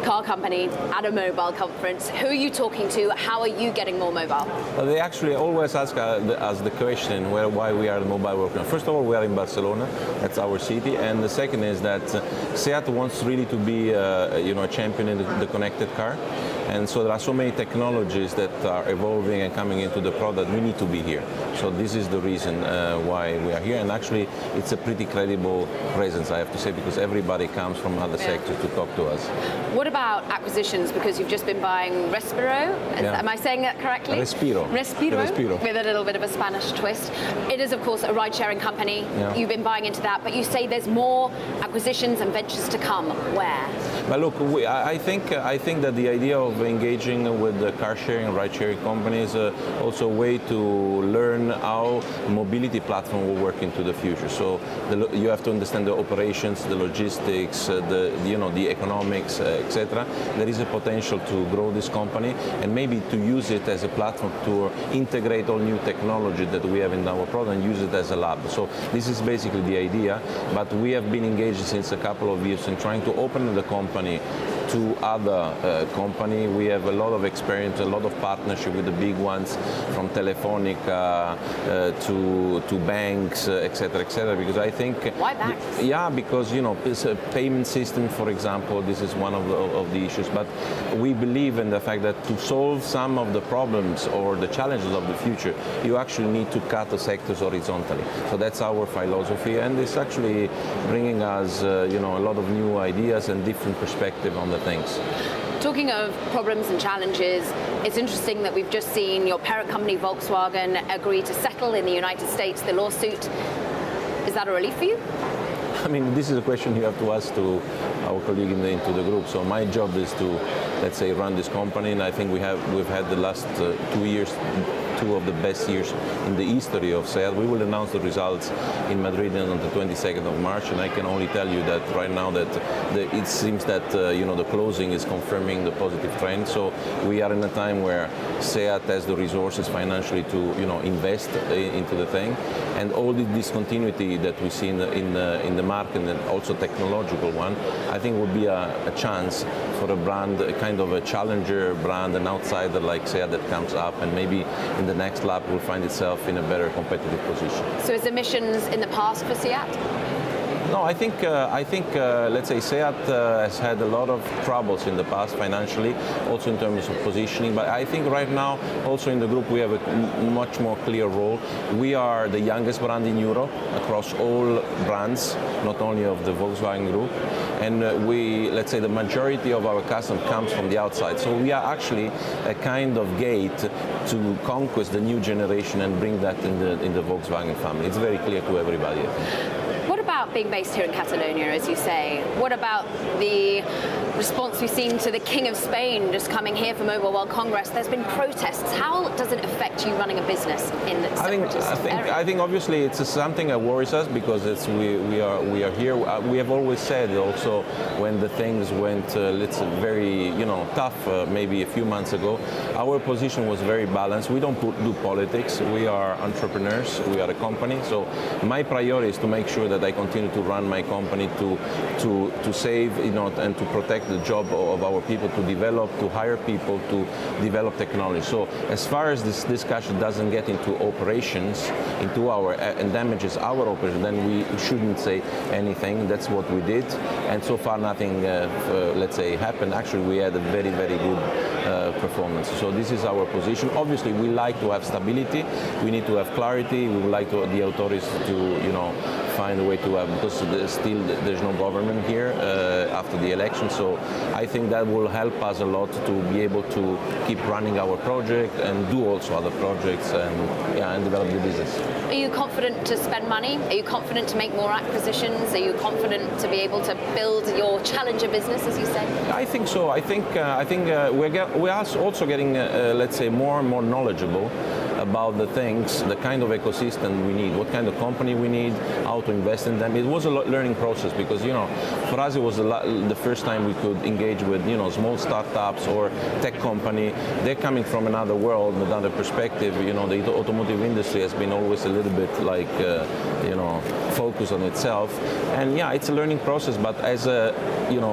car company at a mobile conference. Who are you talking to? How are you getting more mobile? They actually always ask us the question why we are the mobile world. First of all, we are in Barcelona. That's our city. And the second is that SEAT wants really to be a champion in the connected car. And so there are so many technologies that are evolving and coming into the product. We need to be here. So this is the reason why we are here. And actually, it's a pretty credible presence, I have to say, because everybody comes from other sectors to talk to us. What about acquisitions? Because you've just been buying Respiro. Am I saying that correctly? Respiro. Respiro, with a little bit of a Spanish twist. It is, of course, a ride-sharing company. Yeah. You've been buying into that, but you say there's more acquisitions and ventures to come. Where? But look, I think that the idea of engaging with the car-sharing and ride-sharing companies is also a way to learn how mobility platform will work into the future. So you have to understand the operations, the logistics, the economics, etc. There is a potential to grow this company and maybe to use it as a platform to integrate all new technology that we have in our product and use it as a lab. So this is basically the idea, but we have been engaged since a couple of years in trying to open the company to other company. We have a lot of experience, a lot of partnership with the big ones, from Telefonica to banks, etc., etc. Because I think why banks? Yeah, because it's a payment system, for example. This is one of the issues. But we believe in the fact that to solve some of the problems or the challenges of the future, you actually need to cut the sectors horizontally. So that's our philosophy, and it's actually bringing us a lot of new ideas and different perspective on the things. Talking of problems and challenges, it's interesting that we've just seen your parent company Volkswagen agree to settle in the United States the lawsuit. Is that a relief for you? I mean, this is a question you have to ask to our colleague into the group. So my job is to, let's say, run this company, and I think we've had the last 2 years, two of the best years in the history of SEAT. We will announce the results in Madrid on the 22nd of March, and I can only tell you that right now that it seems that the closing is confirming the positive trend. So we are in a time where SEAT has the resources financially to invest into the thing, and all the discontinuity that we see in the market, and also technological one, I think will be a chance for a brand, a kind of a challenger brand, an outsider like SEAT that comes up, and maybe in the next lap will find itself in a better competitive position. So is emissions in the past for SEAT? No, I think let's say SEAT has had a lot of troubles in the past financially, also in terms of positioning. But I think right now, also in the group, we have a much more clear role. We are the youngest brand in Europe across all brands, not only of the Volkswagen Group. And let's say the majority of our custom comes from the outside. So we are actually a kind of gate to conquest the new generation and bring that in the Volkswagen family. It's very clear to everybody. What about being based here in Catalonia, as you say? What about the response we've seen to the King of Spain just coming here for Mobile World Congress? There's been protests. How does it affect you running a business in the separatist area? I think obviously it's something that worries us because we are here. We have always said also when the things went very tough maybe a few months ago, our position was very balanced. We don't do politics. We are entrepreneurs. We are a company. So my priority is to make sure that I continue to run my company to save and to protect the job of our people, to develop, to hire people, to develop technology. So as far as this discussion doesn't get into operations, into and damages our operation, then we shouldn't say anything. That's what we did, and so far nothing, let's say, happened. Actually, we had a very, very good performance. So this is our position. Obviously, we like to have stability. We need to have clarity. We would like the authorities to, find a way to have, because still there's no government here after the election. So I think that will help us a lot to be able to keep running our project and do also other projects and develop the business. Are you confident to spend money? Are you confident to make more acquisitions? Are you confident to be able to build your challenger business, as you say? I think so. I think we are also getting, let's say, more and more knowledgeable about the things, the kind of ecosystem we need, what kind of company we need, how to invest in them. It was a learning process because, for us it was the first time we could engage with, small startups or tech company. They're coming from another world, another perspective. The automotive industry has been always a little bit like, focused on itself. And yeah, it's a learning process, but as a,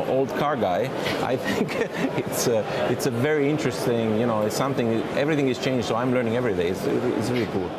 old car guy, I think it's a very interesting, it's something, everything is changed, so I'm learning every day. It's really cool.